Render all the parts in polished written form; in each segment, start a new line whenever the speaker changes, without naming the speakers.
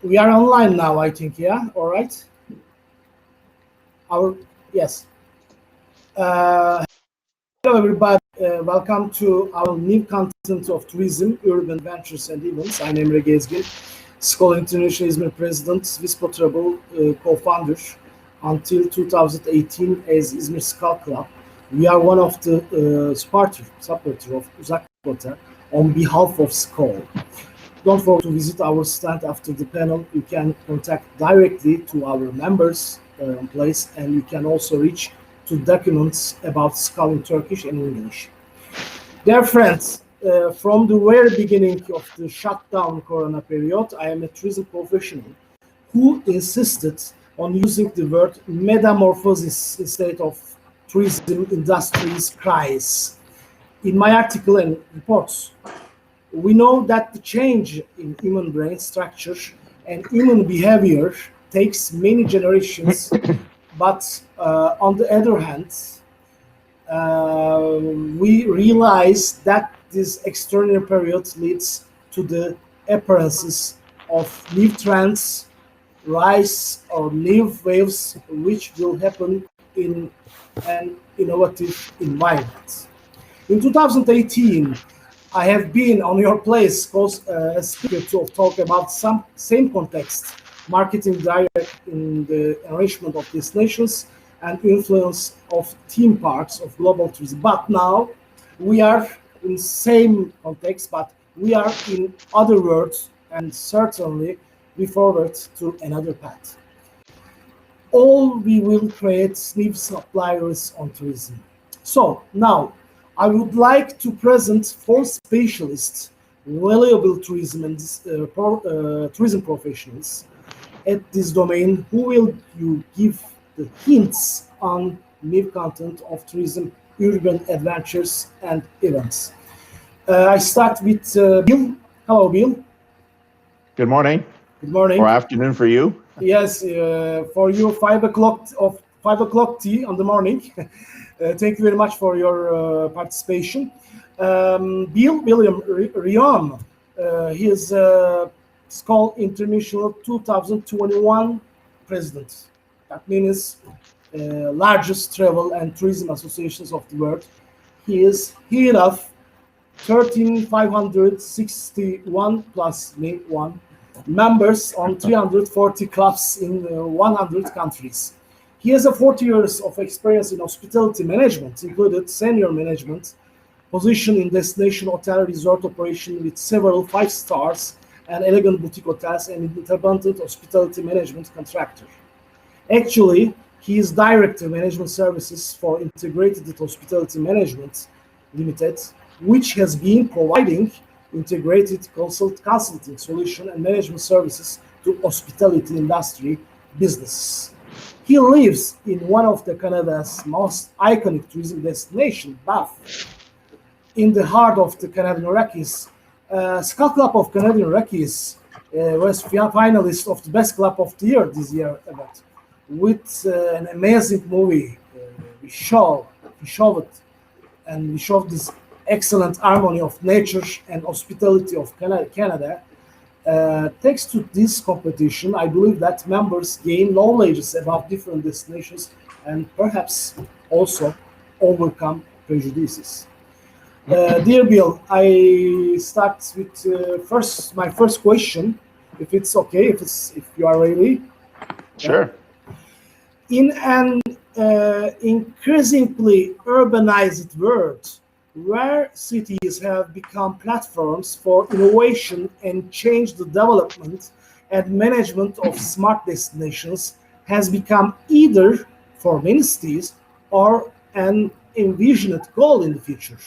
We are online now, I think. Yeah. All right. Our yes. Uh, Hello, everybody. Welcome to our new content of tourism, urban ventures, and events. I'm Emre Gezgin, SKAL International İzmir President, Vispo Travel co-founder until 2018 as İzmir SKAL Club. We are one of the supporter of Uzakrota on behalf of SKAL. Don't forget to visit our stand after the panel. You can contact directly to our members place, and you can also reach to documents about SKAL in Turkish and English. Dear friends, from the very beginning of the shutdown corona period, I am a tourism professional who insisted on using the word metamorphosis instead of tourism industry's crisis in my article and reports. We know that the change in human brain structure and human behavior takes many generations, but on the other hand, we realize that this extraordinary period leads to the appearances of new trends, rise or new waves, which will happen in an innovative environment. In 2018, I have been on your place as speaker to talk about some same context, marketing direct in the enrichment of destinations and influence of theme parks of global tourism. But now we are in same context, but we are in other words, and certainly we forward to another path. All we will create new suppliers on tourism. So now I would like to present four specialists, valuable tourism and tourism professionals at this domain who will you give the hints on new content of tourism, urban adventures and events. I start with Bill. Hello, Bill.
Good morning.
Good morning.
Or afternoon for you.
Yes, for you 5 o'clock tea on the morning. Thank you very much for your participation. William RHEAUME, he is SKAL International 2021 president. That means largest travel and tourism associations of the world. He is head of 13,561 plus me one members on 340 clubs in 100 countries. He has 40 years of experience in hospitality management, included senior management position in destination hotel resort operation with several 5 stars and elegant boutique hotels and independent hospitality management contractor. Actually, he is director management services for Integrated Hospitality Management Limited, which has been providing integrated consulting solution and management services to hospitality industry businesses. He lives in one of the Canada's most iconic tourism destinations, Banff, in the heart of the Canadian Rockies. SKAL Club of Canadian Rockies was finalist of the best club of the year this year, with an amazing movie. We showed this excellent harmony of nature and hospitality of Canada. Thanks to this competition, I believe that members gain knowledge about different destinations and perhaps also overcome prejudices. Dear Bill, I start with my first question, if it's okay, if you are ready.
Sure.
In an increasingly urbanized world, where cities have become platforms for innovation and change the development and management of smart destinations has become either for many cities or an envisioned goal in the future.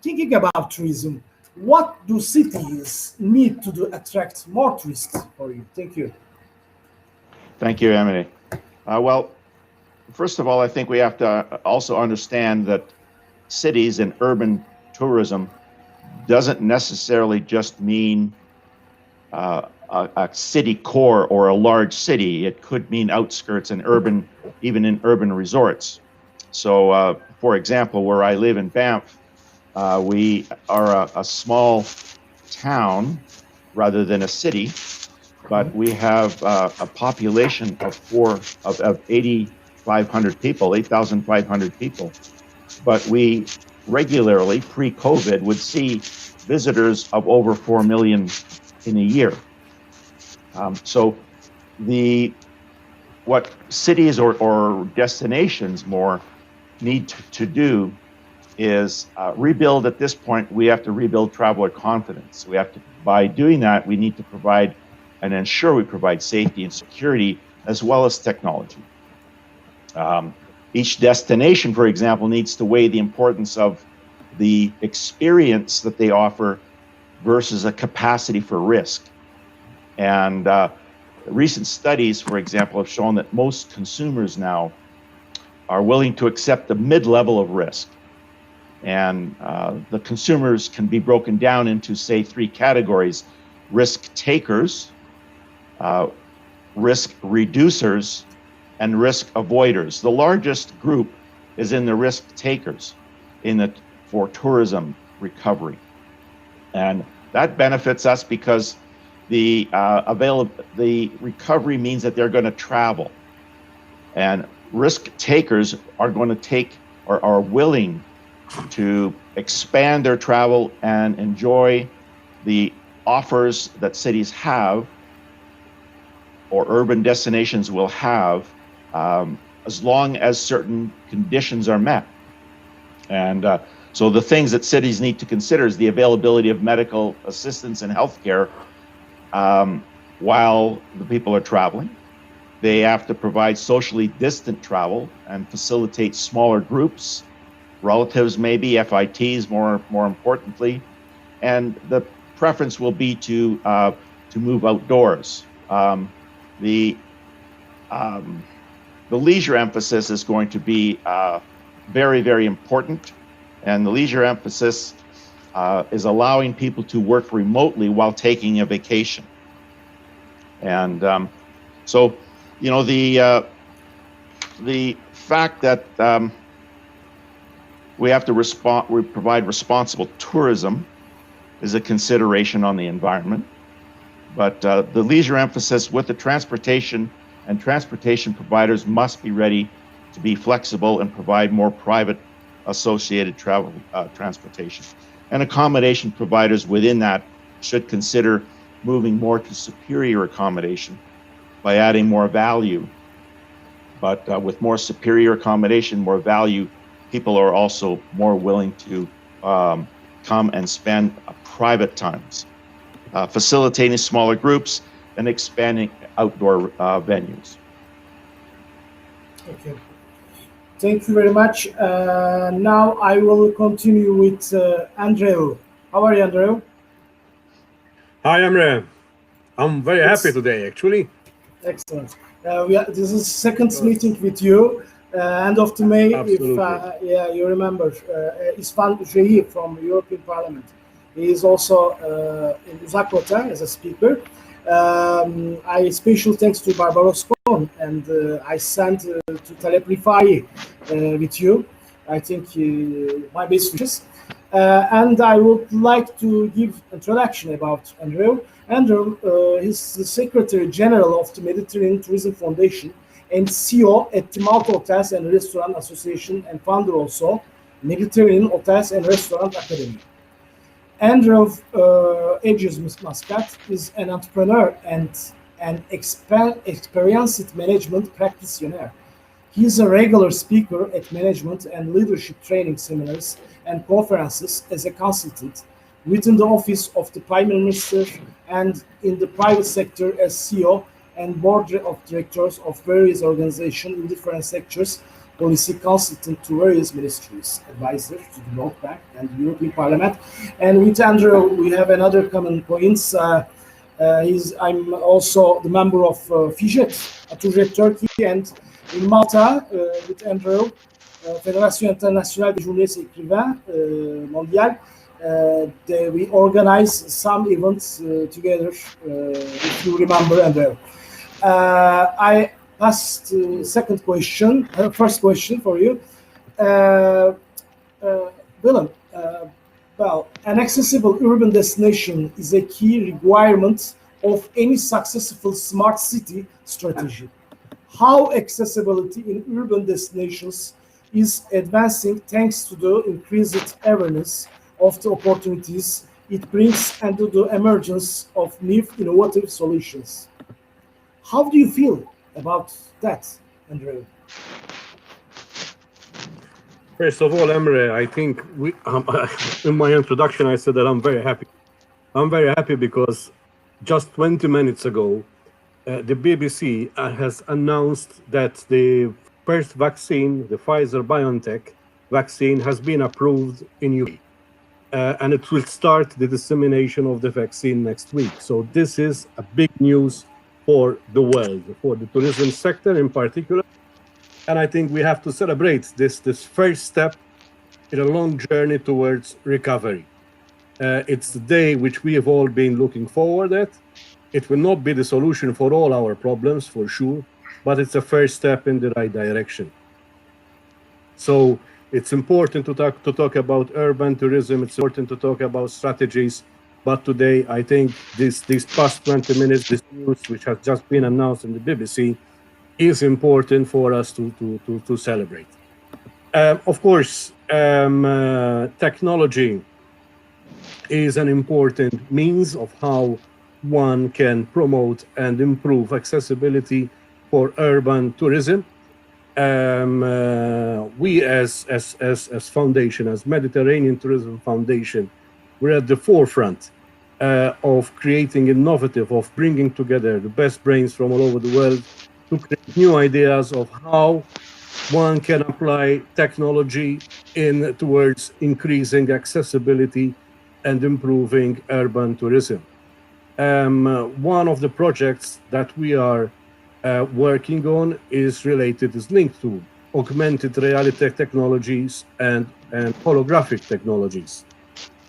Thinking about tourism, what do cities need to do attract more tourists for you? Thank you.
Thank you, Emre. Well, first of all, I think we have to also understand that cities and urban tourism doesn't necessarily just mean a city core or a large city. It could mean outskirts and urban, even in urban resorts. So, for example, where I live in Banff, we are a small town rather than a city, but we have a population of 8,500 people, 8,500 people. But we regularly, pre-COVID, would see visitors of over 4 million in a year. So what cities or destinations more need to do is rebuild. At this point, we have to rebuild traveler confidence. By doing that, we need to provide and ensure we provide safety and security as well as technology. Each destination, for example, needs to weigh the importance of the experience that they offer versus a capacity for risk. And recent studies, for example, have shown that most consumers now are willing to accept the mid-level of risk. And the consumers can be broken down into, say, 3 categories: risk takers, risk reducers, and risk avoiders. The largest group is in the risk takers for tourism recovery. And that benefits us because the recovery means that they're going to travel. And risk takers are going to take or are willing to expand their travel and enjoy the offers that cities have or urban destinations will have, as long as certain conditions are met. And so the things that cities need to consider is the availability of medical assistance and healthcare while the people are traveling. They have to provide socially distant travel and facilitate smaller groups, relatives maybe, FITs more importantly, and the preference will be to move outdoors. The leisure emphasis is going to be very, very important, and the leisure emphasis is allowing people to work remotely while taking a vacation. And so, you know, the fact that we have to provide responsible tourism is a consideration on the environment. But the leisure emphasis with the transportation and transportation providers must be ready to be flexible and provide more private associated travel transportation. And accommodation providers within that should consider moving more to superior accommodation by adding more value. But with more superior accommodation, more value, people are also more willing to come and spend private times, facilitating smaller groups and expanding outdoor venues.
Okay. Thank you very much. Now I will continue with Andrew. How are you, Andrew?
Hi, Emre. I'm very happy today, actually.
Excellent. This is second meeting with you. End of the May,
Absolutely.
if you remember, Isvan Ujehi from European Parliament. He is also in Uzakrota as a speaker. I special thanks to Barbaros Kohn, and I sent to Talep Rifai with you. I think my best wishes. And I would like to give introduction about Andrew. Andrew is the Secretary General of the Mediterranean Tourism Foundation and CEO at the Malta Hotels and Restaurant Association, and founder also Mediterranean Hotels and Restaurant Academy. Andrew Aegis Muscat is an entrepreneur and an experienced management practitioner. He is a regular speaker at management and leadership training seminars and conferences as a consultant within the office of the Prime Minister and in the private sector as CEO and board of directors of various organizations in different sectors, policy consultant to various ministries, advisor to the World Bank and the European Parliament. And with Andrew, we have another common points. I'm also the member of FİJET, Atujet Turkey, and in Malta with Andrew, Fédération Internationale des Journées Écrivains Mondiales. We organize some events together, if you remember, Andrew. I asked second question, first question for you. Willem, well, an accessible urban destination is a key requirement of any successful smart city strategy. How accessibility in urban destinations is advancing thanks to the increased awareness of the opportunities it brings and to the emergence of new innovative solutions. How do you feel about that, Andre?
First of all, Emre, I think in my introduction, I said that I'm very happy. I'm very happy because just 20 minutes ago, the BBC has announced that the first vaccine, the Pfizer-BioNTech vaccine, has been approved in UK. And it will start the dissemination of the vaccine next week. So this is a big news for the world, for the tourism sector in particular. And I think we have to celebrate this first step in a long journey towards recovery. It's the day which we have all been looking forward at. It will not be the solution for all our problems, for sure, but it's a first step in the right direction. So it's important to talk about urban tourism. It's important to talk about strategies. But today, I think these past 20 minutes, this news which has just been announced in the BBC, is important for us to celebrate. Of course, technology is an important means of how one can promote and improve accessibility for urban tourism. We as foundation, as Mediterranean Tourism Foundation, we're at the forefront of creating innovative, of bringing together the best brains from all over the world to create new ideas of how one can apply technology towards increasing accessibility and improving urban tourism. One of the projects that we are working on is linked to augmented reality technologies and holographic technologies.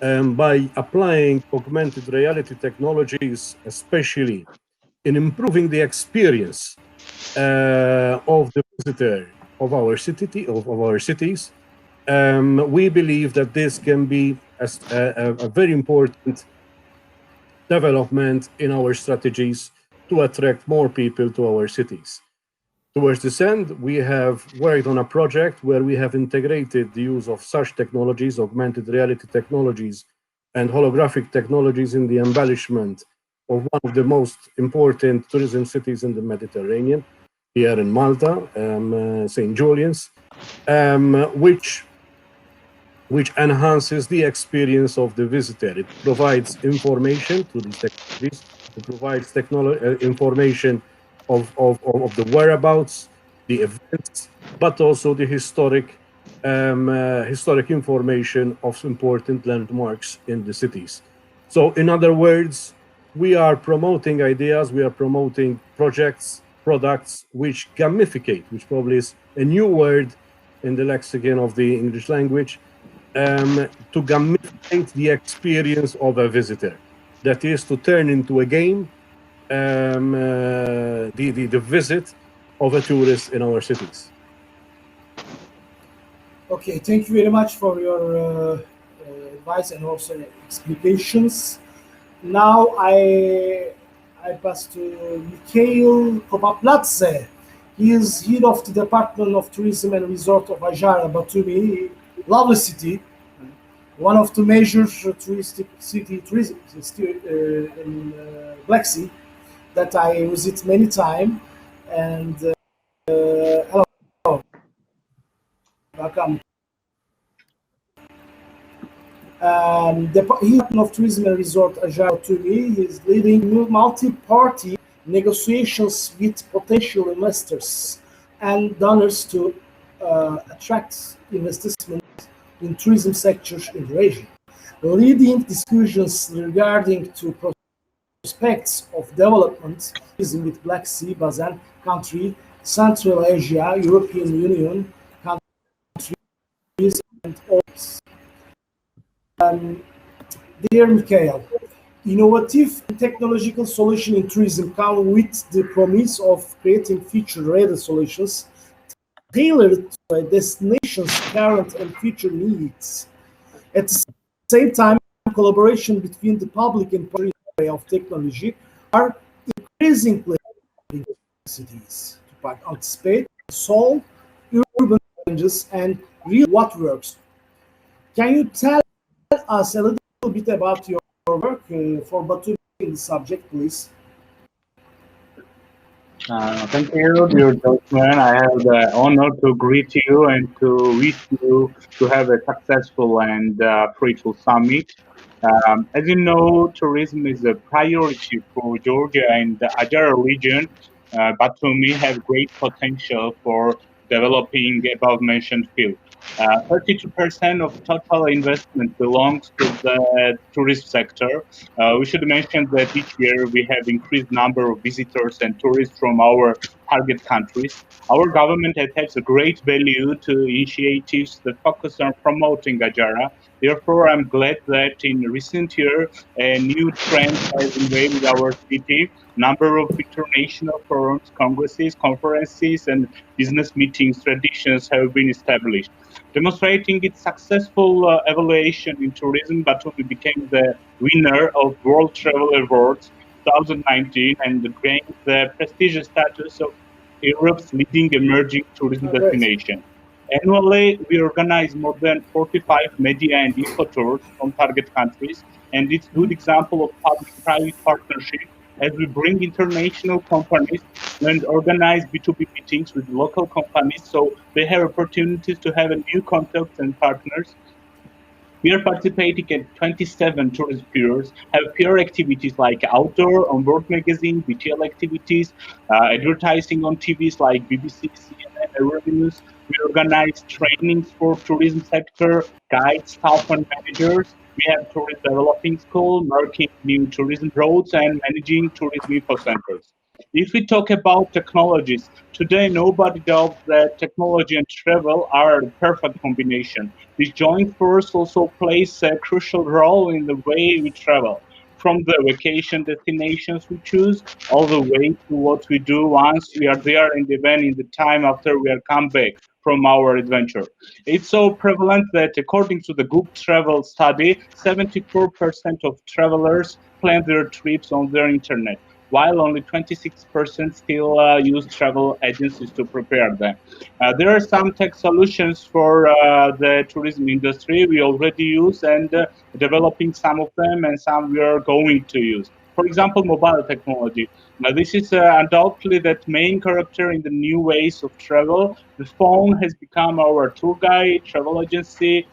By applying augmented reality technologies, especially in improving the experience of the visitor of our cities, we believe that this can be a very important development in our strategies to attract more people to our cities. Towards this end, we have worked on a project where we have integrated the use of such technologies, augmented reality technologies, and holographic technologies in the embellishment of one of the most important tourism cities in the Mediterranean, here in Malta, St. Julian's, which enhances the experience of the visitor. It provides information through these technologies. It provides information of the whereabouts, the events, but also the historic information of important landmarks in the cities. So in other words, we are promoting ideas, we are promoting projects, products which gamificate, which probably is a new word in the lexicon of the English language, to gamificate the experience of a visitor. That is to turn into a game the visit of a tourist in our cities.
Okay, thank you very much for your advice and also explications. Now I pass to Mikheil Koplatadze. He is head of the Department of Tourism and Resort of Ajara, Batumi, lovely city, one of the major touristic city in Black Sea that I visit many times. And hello, welcome. The Department of Tourism and Resort Ajara to me is leading multi-party negotiations with potential investors and donors to attract investment in tourism sectors in the region, leading discussions regarding to prospects of development with Black Sea Basin country, Central Asia, European Union countries, and others. Dear Mikheil, innovative and technological solutions in tourism come with the promise of creating future-ready solutions tailored to a destination's current and future needs. At the same time, collaboration between the public and private area of technology are increasingly cities to anticipate, solve urban challenges, and real what works. Can you tell us a little bit about your work for Batu in the subject, please?
Thank you, dear Dutchman. I have the honor to greet you and to wish you to have a successful and fruitful summit. As you know, tourism is a priority for Georgia and the Ajara region. Batumi have great potential for developing above-mentioned field. 32% of total investment belongs to the tourist sector. We should mention that each year we have increased number of visitors and tourists from our target countries. Our government attaches a great value to initiatives that focus on promoting Ajara. Therefore, I'm glad that in recent year a new trend has invaded our city. Number of international forums, congresses, conferences, and business meetings traditions have been established. Demonstrating its successful evaluation in tourism, Batumi became the winner of World Travel Awards 2019 and gained the prestigious status of Europe's leading emerging tourism
Great.
destination. Annually, we organize more than 45 media and info tours from target countries, and it's a good example of public-private partnership as we bring international companies and organize B2B meetings with local companies so they have opportunities to have a new contacts and partners. We are participating in 27 tourist bureaus, have peer activities like outdoor, on-board magazine, BTL activities, advertising on TVs like BBC, CNN, Euronews. We organize trainings for tourism sector, guides, staff and managers. We have tourist developing school, marking new tourism roads and managing tourism info centers. If we talk about technologies, today nobody doubts that technology and travel are a perfect combination. This joint force also plays a crucial role in the way we travel, from the vacation destinations we choose, all the way to what we do once we are there and even in the time after we are come back from our adventure. It's so prevalent that according to the Google Travel study, 74% of travelers plan their trips on their internet, while only 26% still use travel agencies to prepare them. There are some tech solutions for the tourism industry we already use and developing some of them and some we are going to use. For example, mobile technology. Now, this is undoubtedly that main character in the new ways of travel. The phone has become our tour guide, travel agency,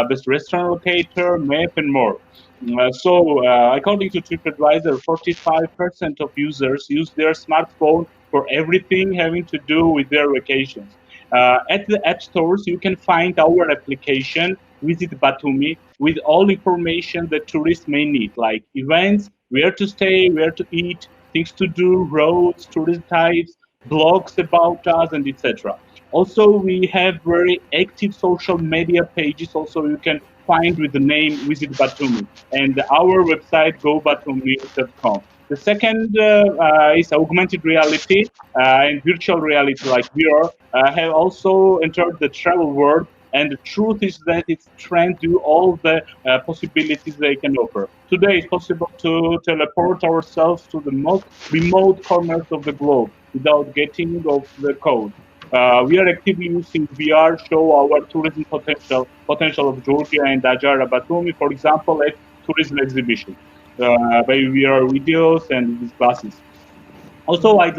best restaurant locator, map, and more. According to TripAdvisor, 45% of users use their smartphone for everything having to do with their vacations. At the app stores, you can find our application, Visit Batumi, with all information that tourists may need, like events, where to stay, where to eat, things to do, roads, tourist types, blogs about us, and etc. Also, we have very active social media pages. Also, you can find with the name Visit Batumi and our website gobatumi.com. The second is augmented reality and virtual reality, like VR, have also entered the travel world. And the truth is that it's trying to do all the possibilities they can offer. Today, it's possible to teleport ourselves to the most remote corners of the globe without getting off the code. We are actively using VR show our tourism potential of Georgia and Ajara Batumi, for example, at tourism exhibition by VR videos and these classes. Also, I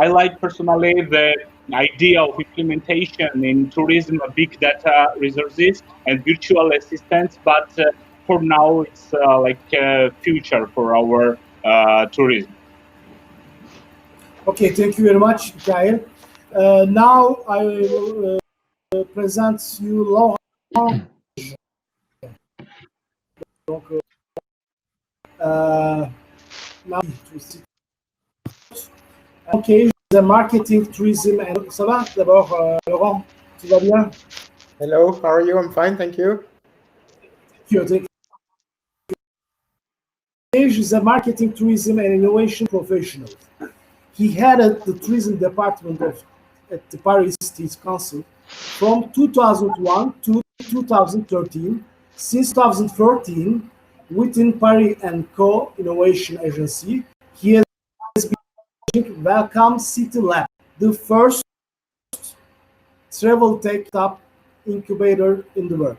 like personally the idea of implementation in tourism of big data resources and virtual assistants, but for now it's like a future for our tourism.
Okay, thank you very much, Mikheil. Now I will present you Laurent. Donc, now, ok, the marketing, tourism, and ça va d'abord, Laurent, tu vas bien?
Hello, how are you? I'm fine, thank you.
Thank you. Is a marketing, tourism, and innovation professional. He headed the tourism department at the Paris City Council from 2001 to 2013. Since 2014, within Paris & Co. Innovation Agency, He has been Welcome City Lab, the first travel tech startup incubator in the world,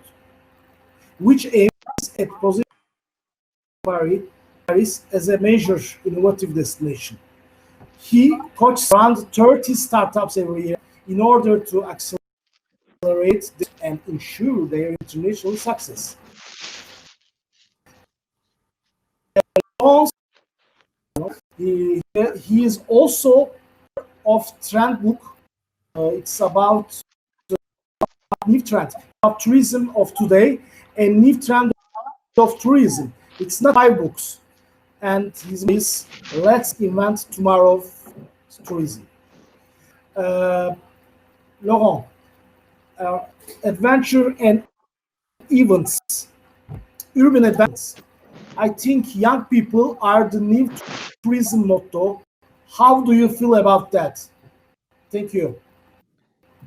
which aims at positioning Paris as a major innovative destination. He coaches around 30 startups every year in order to accelerate and ensure their international success. He is also of Trend Book. It's about new trend of tourism of today and new trend of tourism. It's not 5 books, and his name is Let's Invent Tomorrow's Tourism. Laurent, uh, adventure and events, urban events. I think young people are the new tourism motto. How do you feel about that? Thank you.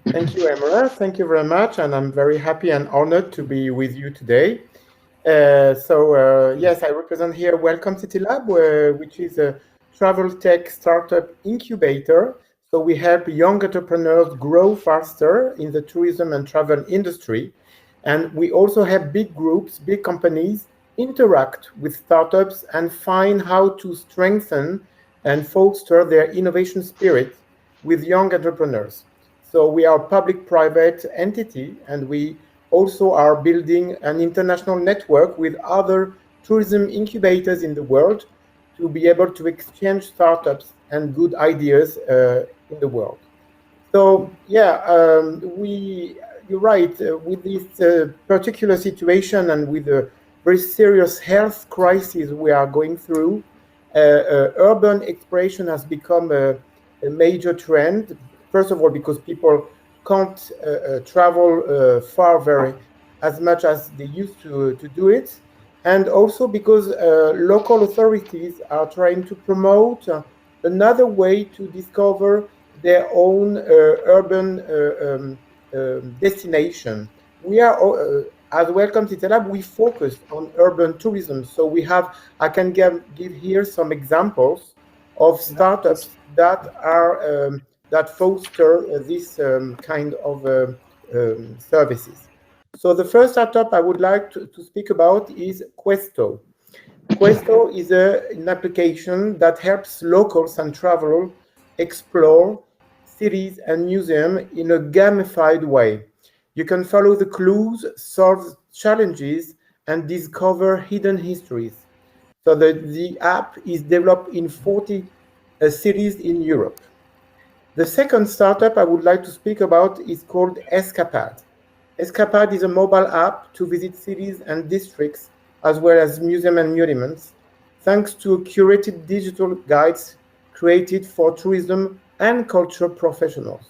Thank you, Emre. Thank you very much, and I'm very happy and honored to be with you today. Yes, I represent here Welcome City Lab, which is a travel tech startup incubator. So we help young entrepreneurs grow faster in the tourism and travel industry. And we also have big groups, big companies interact with startups and find how to strengthen and foster their innovation spirit with young entrepreneurs. So we are a public-private entity, and we also are building an international network with other tourism incubators in the world to be able to exchange startups and good ideas in the world. So yeah, you're right, with this particular situation and with the very serious health crisis we are going through, urban exploration has become a major trend. First of all, because people can't travel far very as much as they used to do it, and also because local authorities are trying to promote another way to discover their own urban destination. We are as Welcome City Lab, we focus on urban tourism. So we have, I can give here some examples of startups that are that foster this kind of services. So the first startup I would like to speak about is Questo. Questo is an application that helps locals and travelers explore cities and museums in a gamified way. You can follow the clues, solve challenges, and discover hidden histories. So the app is developed in 40 cities in Europe. The second startup I would like to speak about is called Escapade. Escapade is a mobile app to visit cities and districts, as well as museums and monuments, thanks to curated digital guides created for tourism and culture professionals.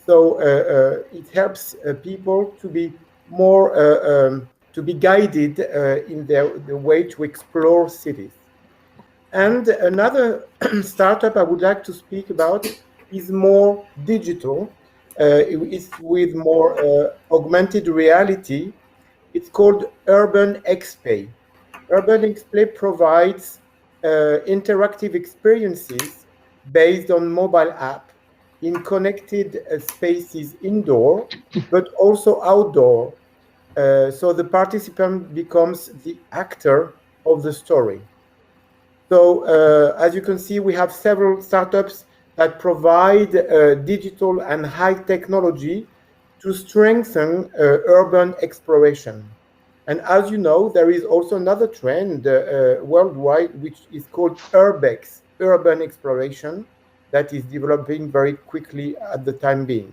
So it helps people to be more to be guided in the way to explore cities. And another startup I would like to speak about is more digital. It's with more augmented reality. It's called Urban XP. Urban XP provides interactive experiences based on mobile app in connected spaces indoor, but also outdoor. So the participant becomes the actor of the story. So as you can see, we have several startups that provide digital and high technology to strengthen urban exploration. And as you know, there is also another trend worldwide, which is called urbex, urban exploration, that is developing very quickly at the time being.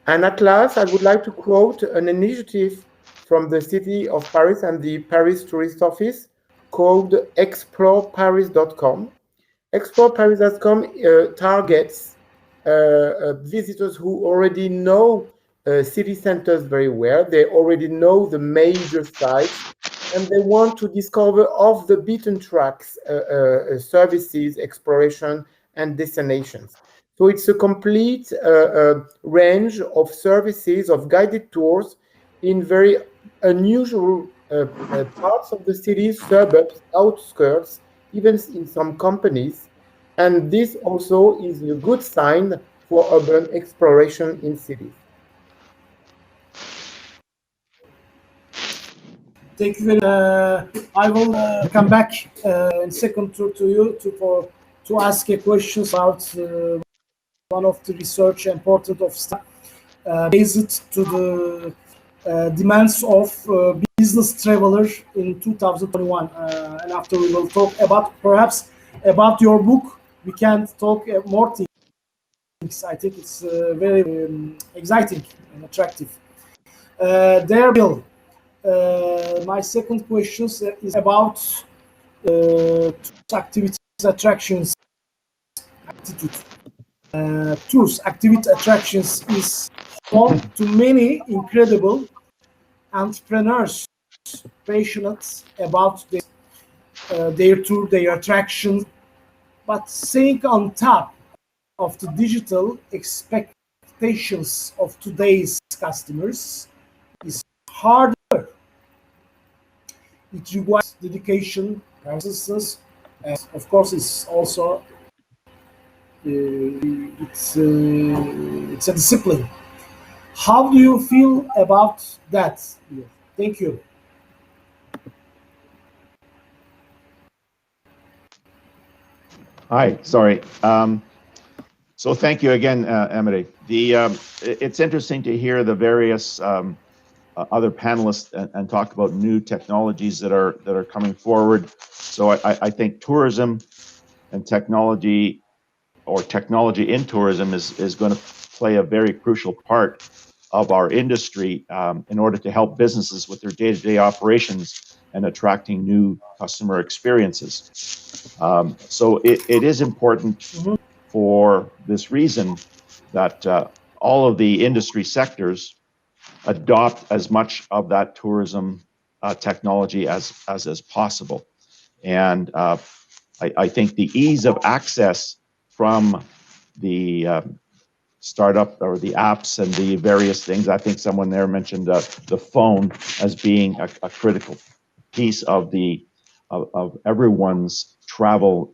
And at last, I would like to quote an initiative from the city of Paris and the Paris Tourist Office called exploreparis.com. Exploreparis.com targets visitors who already know city centers very well. They already know the major sites, and they want to discover off the beaten tracks services, exploration, and destinations. So it's a complete range of services, of guided tours in very unusual parts of the city, suburbs, outskirts, even in some companies. And this also is a good sign for urban exploration in cities.
Thank you very much. I will come back in second to you to ask a question about one of the research important of based to the demands of business traveler in 2021. And after we will talk about perhaps about your book, we can talk more things. I think it's very exciting and attractive. There, Bill. My second question is about activities, attractions, attitude. Tours, activity, attractions is home to many incredible entrepreneurs passionate about their tour, their attraction, but staying on top of the digital expectations of today's customers is harder. It requires dedication, persistence, and of course, it's also it's a discipline. How do you feel about that? Thank you.
Hi, sorry. So thank you again, Emre. It's interesting to hear the various other panelists and talk about new technologies that are coming forward. So I think tourism and technology, or technology in tourism, is going to play a very crucial part of our industry in order to help businesses with their day-to-day operations and attracting new customer experiences. So it is important for this reason that all of the industry sectors adopt as much of that tourism technology as possible. And I think the ease of access from the startup or the apps and the various things, I think someone there mentioned the phone as being a critical piece of everyone's travel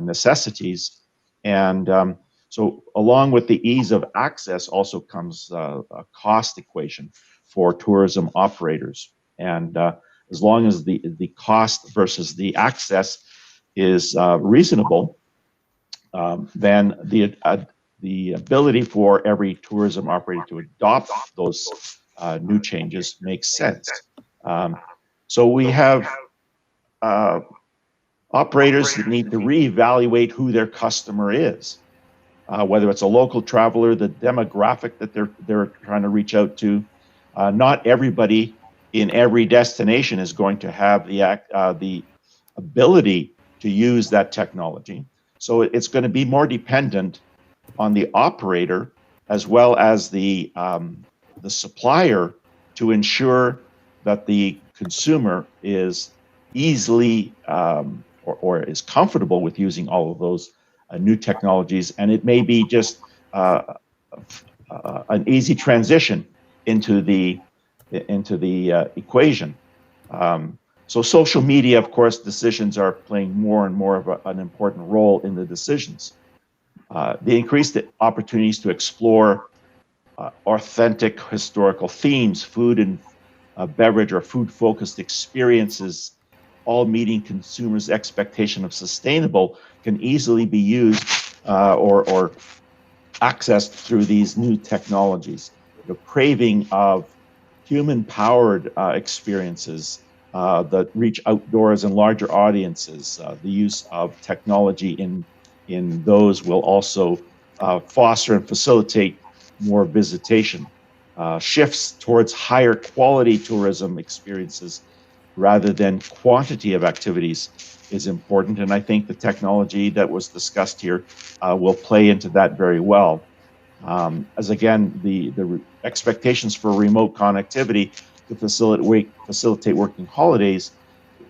necessities. And so along with the ease of access also comes a cost equation for tourism operators. And as long as the cost versus the access is reasonable, then the ability for every tourism operator to adopt those new changes makes sense. So we have operators that need to reevaluate who their customer is, whether it's a local traveler, the demographic that they're trying to reach out to. Not everybody in every destination is going to have the ability to use that technology. So it's going to be more dependent on the operator as well as the supplier to ensure that the consumer is easily or is comfortable with using all of those new technologies, and it may be just an easy transition into the equation. So social media, of course, decisions are playing more and more of an important role in the decisions. The increased opportunities to explore authentic historical themes, food and beverage or food-focused experiences, all meeting consumers' expectation of sustainable, can easily be used or accessed through these new technologies. The craving of human-powered experiences that reach outdoors and larger audiences, the use of technology in those will also foster and facilitate more visitation. Shifts towards higher quality tourism experiences rather than quantity of activities is important, and I think the technology that was discussed here will play into that very well. As again, the expectations for remote connectivity to facilitate working holidays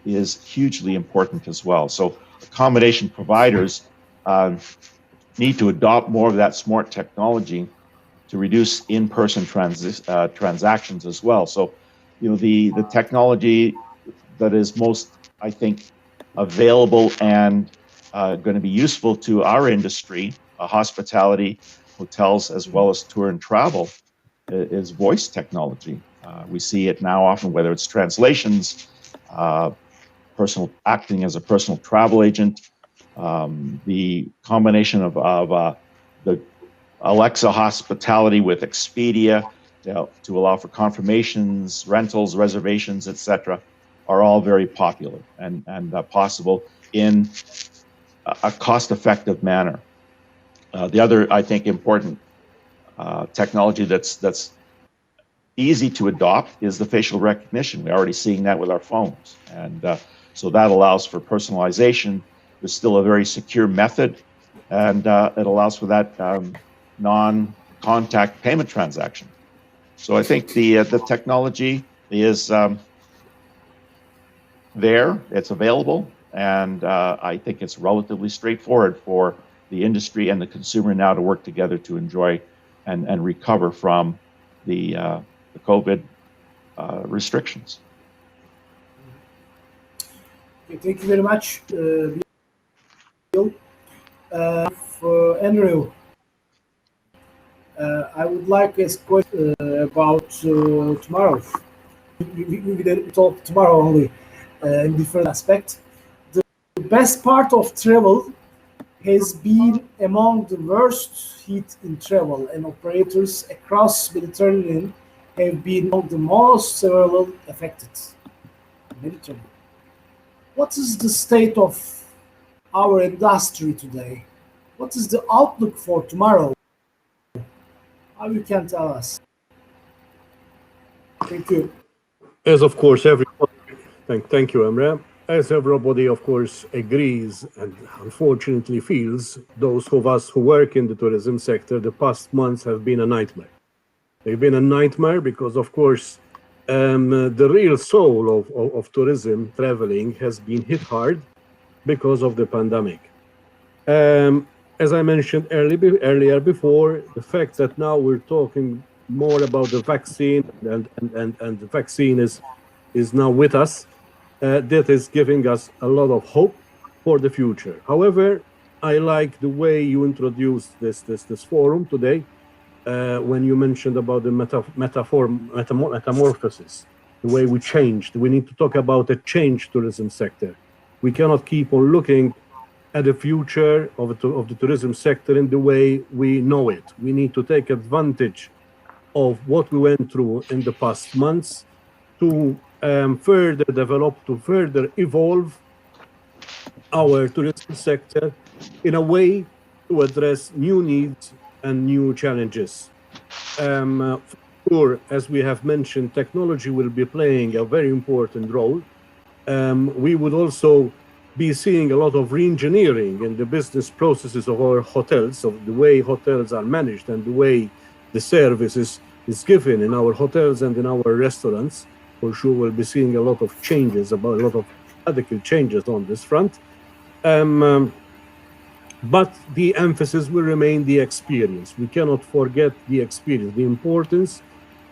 is hugely important as well. So accommodation providers need to adopt more of that smart technology to reduce in-person transactions as well. So, you know, the technology that is most, I think, available and going to be useful to our industry, hospitality, hotels, as well as tour and travel, is voice technology. We see it now often, whether it's translations, personal acting as a personal travel agent, the combination of the Alexa hospitality with Expedia to allow for confirmations, rentals, reservations, etc., are all very popular and possible in a cost-effective manner. The other, I think, important technology that's easy to adopt is the facial recognition. We're already seeing that with our phones, and so that allows for personalization. There's still a very secure method, and it allows for that non-contact payment transaction. So I think the technology is there, it's available, and I think it's relatively straightforward for the industry and the consumer now to work together to enjoy and recover from the COVID restrictions.
Okay, thank you very much, Bill. For Andrew, I would like to ask a question about tomorrow. We can talk tomorrow only in different aspects. The best part of travel has been among the worst hit in travel, and operators across Mediterranean have been among the most severely affected. Mediterranean. What is the state of our industry today? What is the outlook for tomorrow? How you can tell us? Thank you.
As of course, everybody, thank you, Emre. As everybody, of course, agrees and unfortunately feels, those of us who work in the tourism sector, the past months have been a nightmare. They've been a nightmare because, of course, the real soul of tourism, traveling, has been hit hard because of the pandemic. As I mentioned earlier before, the fact that now we're talking more about the vaccine and the vaccine is now with us, that is giving us a lot of hope for the future. However, I like the way you introduced this forum today when you mentioned about the metamorphosis, the way we changed. We need to talk about a changed tourism sector. We cannot keep on looking at the future of the tourism sector in the way we know it. We need to take advantage of what we went through in the past months to further develop, to further evolve our tourism sector in a way to address new needs and new challenges. For sure, as we have mentioned, technology will be playing a very important role. We would also be seeing a lot of re-engineering in the business processes of our hotels, of the way hotels are managed and the way the service is given in our hotels and in our restaurants. For sure, we'll be seeing a lot of changes, about a lot of radical changes on this front. But the emphasis will remain the experience. We cannot forget the experience, the importance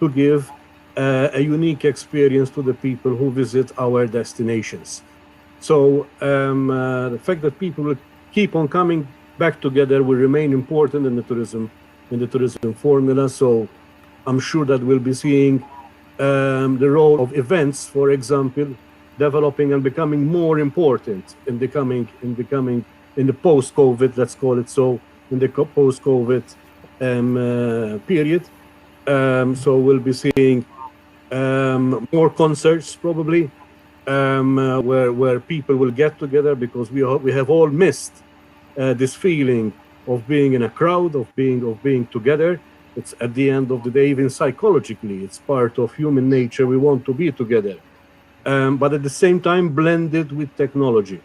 to give a unique experience to the people who visit our destinations. So the fact that people will keep on coming back together will remain important in the tourism formula. So I'm sure that we'll be seeing the role of events, for example, developing and becoming more important in the post-COVID, let's call it so, in the post-COVID period. So we'll be seeing more concerts probably, where people will get together, because we have all missed this feeling of being in a crowd, of being together. It's at the end of the day, even psychologically, it's part of human nature. We want to be together, but at the same time blended with technology,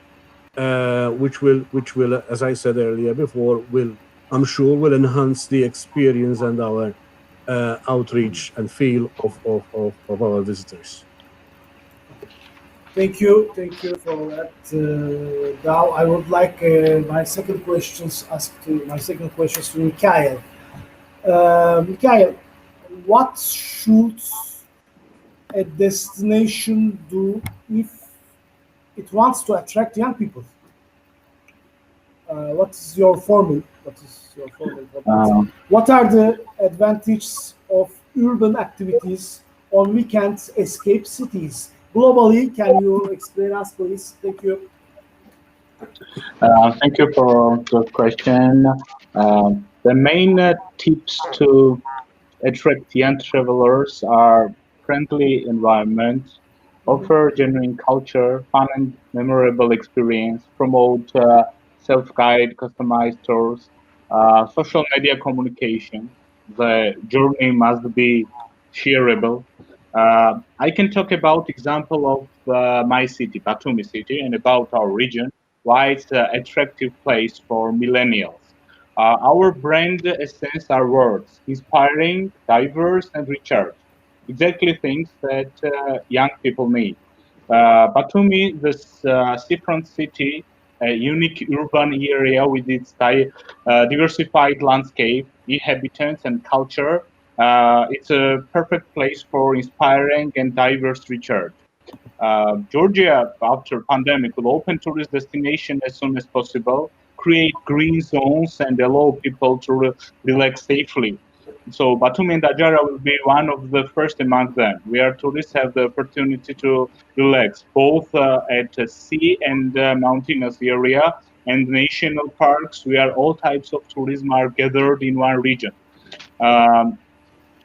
which will, as I said earlier before, I'm sure will enhance the experience and our outreach and feel of our visitors.
Thank you for that. Now I would like my second question to Mikheil. Mikheil, what should a destination do if it wants to attract young people. What is your formula? What are the advantages of urban activities on weekends escape cities? Globally, can you explain us, please? Thank you.
Thank you for the question. The main tips to attract young travelers are friendly environment, offer genuine culture, fun and memorable experience, promote self-guide, customized tours, social media communication. The journey must be shareable. I can talk about example of my city, Batumi city, and about our region, why it's an attractive place for millennials. Our brand essence are words, inspiring, diverse, and recharged. Exactly things that young people need. Batumi, this seafront city, a unique urban area with its diversified landscape, inhabitants, and culture, it's a perfect place for inspiring and diverse recharge. Georgia, after pandemic, will open tourist destination as soon as possible, create green zones, and allow people to relax safely. So Batumi and Ajara will be one of the first among them, where tourists have the opportunity to relax, both at sea and mountainous area, and national parks, where all types of tourism are gathered in one region. Um,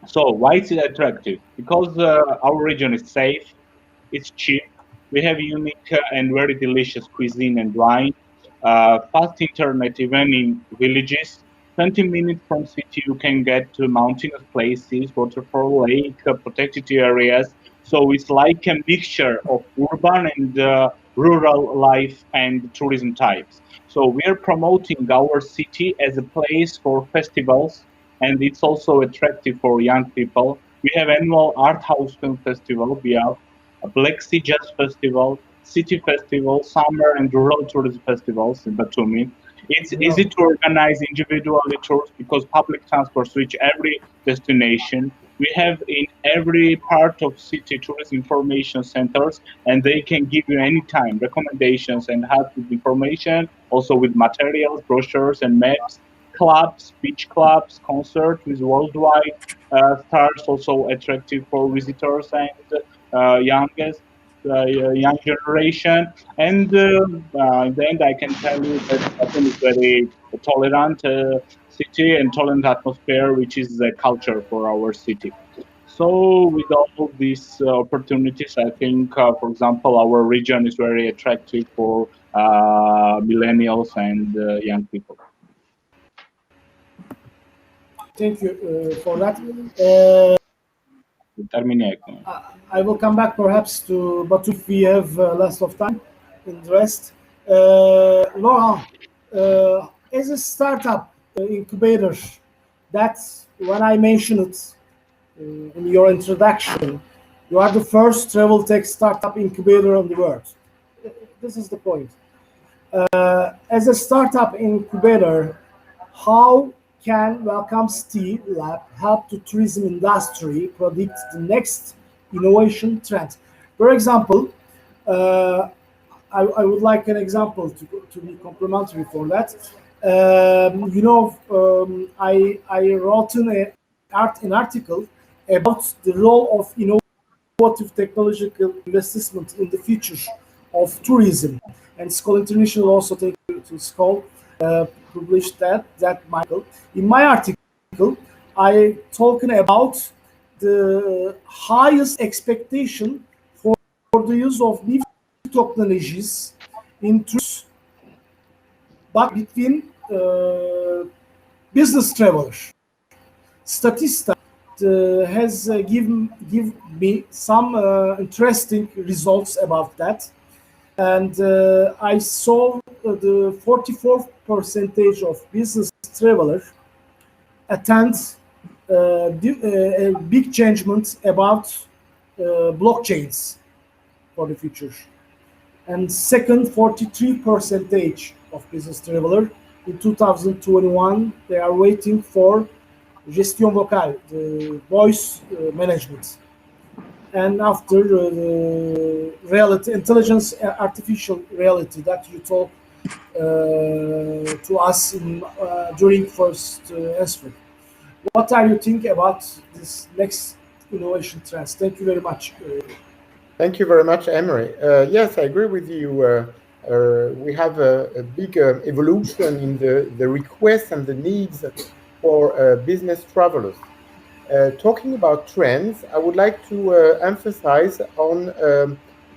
so why is it attractive? Because our region is safe, it's cheap. We have unique and very delicious cuisine and wine. Fast internet even in villages. 20 minutes from city, you can get to mountainous places, waterfall, lake, protected areas. So it's like a mixture of urban and rural life and tourism types. So we are promoting our city as a place for festivals, and it's also attractive for young people. We have annual art house film festival. We have a Black Sea Jazz Festival, City Festival, Summer and Rural Tourism Festivals in Batumi. It's easy to organize individually tours because public transport reach every destination. We have in every part of city tourist information centers, and they can give you anytime recommendations and help with information, also with materials, brochures, and maps. Clubs, beach clubs, concerts with worldwide stars, also attractive for visitors and youngest young generation. And in the end, I can tell you that Batum is very tolerant city and tolerant atmosphere, which is the culture for our city. So with all these opportunities, I think, for example, our region is very attractive for millennials and young people.
Thank you for that.
Terminei.
I will come back perhaps to, but if we have less of time in the rest. Laurent, as a startup incubator, that's when I mentioned it in your introduction. You are the first travel tech startup incubator in the world. This is the point. As a startup incubator, how can Welcome City Lab help the tourism industry predict the next innovation trend? For example, I would like an example to be complementary for that. I wrote an article about the role of innovative technological investment in the future of tourism. And SKAL International also, thank you to SKAL, published that Michael. In my article, I talking about the highest expectation for the use of new technologies in tours, but between business travelers. Statista has given me some interesting results about that, and I saw the 44% of business travelers attend a big changement about blockchains for the future. And second, 43% of business traveler in 2021, they are waiting for gestion vocale, the voice management. and after the reality, intelligence, artificial reality that you talk to us during first answer. What are you think about this next innovation trends? Thank you very much.
Thank you very much, Emre. Yes, I agree with you. We have a big evolution in the requests and the needs for business travelers. Talking about trends, I would like to emphasize on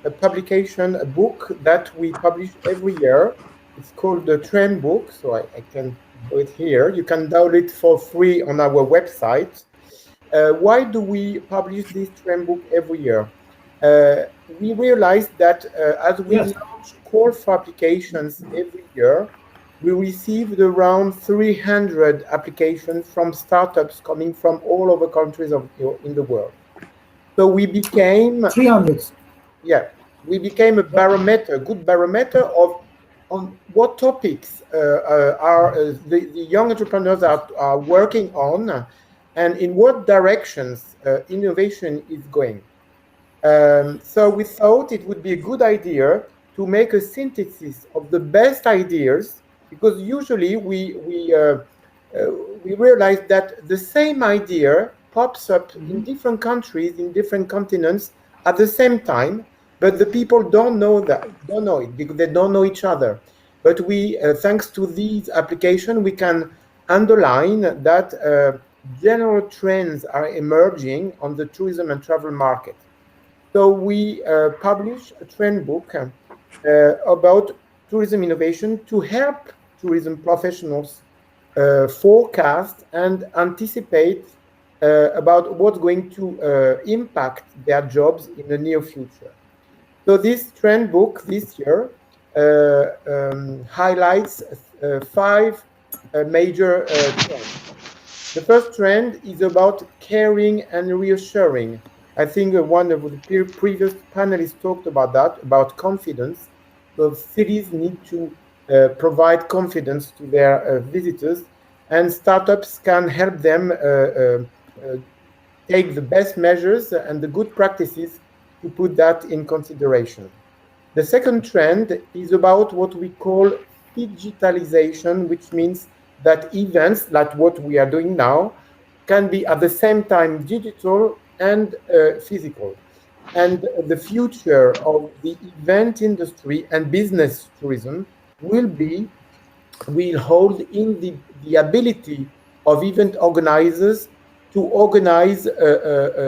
a publication, a book that we publish every year. It's called the Trend Book, so I can do it here. You can download it for free on our website. Why do we publish this Trend Book every year? We realized that as we launch core applications every year, we received around 300 applications from startups coming from all over countries in the world. So we became
300.
Yeah, we became a barometer, good barometer of on what topics are the young entrepreneurs are working on, and in what directions innovation is going. So we thought it would be a good idea to make a synthesis of the best ideas, because usually we realize that the same idea pops up in different countries, in different continents at the same time, but the people don't know it because they don't know each other. But we, thanks to these applications, we can underline that general trends are emerging on the tourism and travel market. So we publish a trend book about tourism innovation to help tourism professionals forecast and anticipate about what's going to impact their jobs in the near future. So this trend book this year highlights 5 major trends. The first trend is about caring and reassuring. I think one of the previous panelists talked about that, about confidence. So cities need to provide confidence to their visitors, and startups can help them take the best measures and the good practices to put that in consideration. The second trend is about what we call digitalization, which means that events like what we are doing now can be at the same time digital and physical. And the future of the event industry and business tourism will hold in the ability of event organizers to organize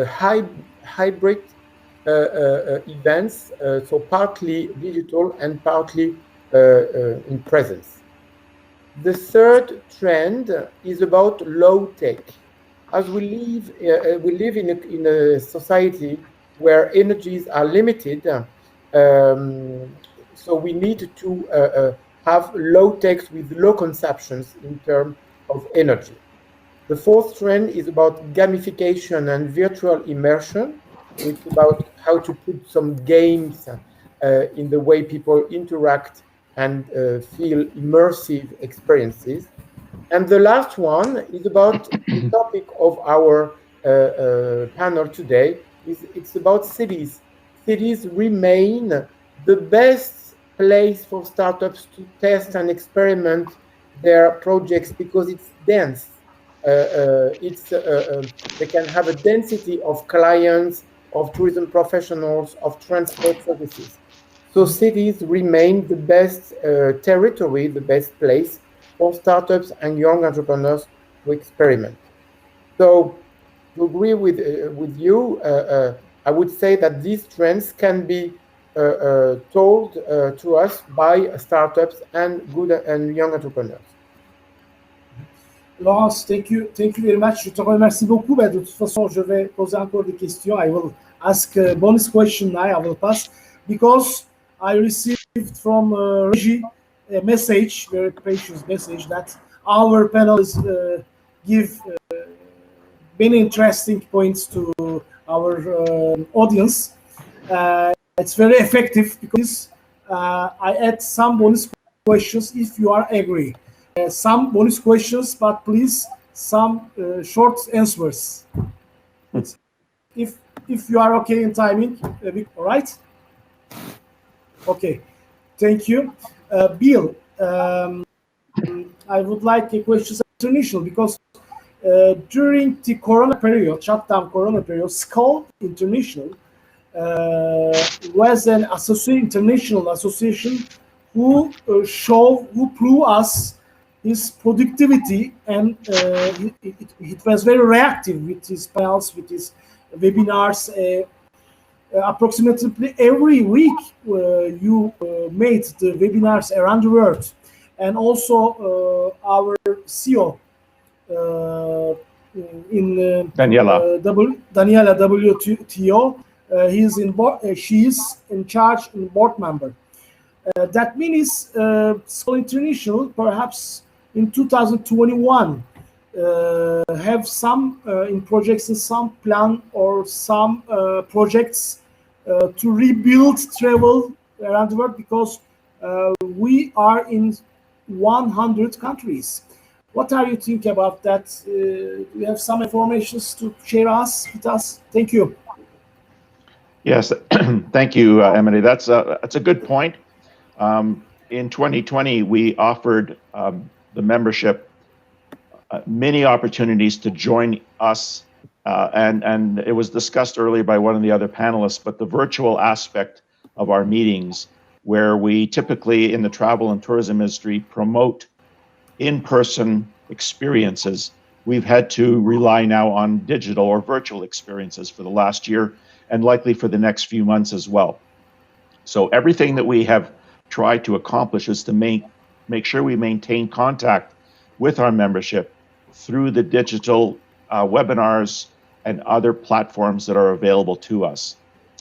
hybrid events, so partly digital and partly in presence. The third trend is about low tech. As we live in a society where energies are limited, so we need to have low techs with low consumptions in terms of energy. The fourth trend is about gamification and virtual immersion. It's about how to put some games in the way people interact and feel immersive experiences. And the last one is about the topic of our panel today. It's about cities. Cities remain the best place for startups to test and experiment their projects because it's dense. They can have a density of clients, of tourism professionals, of transport services. So cities remain the best territory, the best place for startups and young entrepreneurs to experiment. So to agree with you, I would say that these trends can be told to us by startups and good and young entrepreneurs.
Laurence, thank you very much. Je te remercie beaucoup. De toute façon, je vais poser encore des questions. I will ask a bonus question now. I will pass because I received from Regie a message, very patient message, that our panelists give many interesting points to our audience. It's very effective because I add some bonus questions if you are agree. Some bonus questions, but please some short answers. If if you are okay in timing, all right? Okay, thank you. Bill, I would like a question international because during the Corona period, shutdown Corona period, SKAL International was an international association who prove us his productivity, and it was very reactive with his panels, with his webinars. Approximately every week you made the webinars around the world, and also our CEO in
Daniela.
Daniela WTO. She is in charge and board member. That means SKAL International perhaps in 2021 have some in projects and some plan or some projects to rebuild travel around the world, because we are in 100 countries. What are you thinking about that? You have some information to share with us? Thank you.
Yes, thank you, Emre. That's a good point. In 2020, we offered the membership many opportunities to join us, and it was discussed earlier by one of the other panelists, but the virtual aspect of our meetings, where we typically in the travel and tourism industry promote in-person experiences, we've had to rely now on digital or virtual experiences for the last year, and likely for the next few months as well. So everything that we have tried to accomplish is to make sure we maintain contact with our membership through the digital webinars and other platforms that are available to us.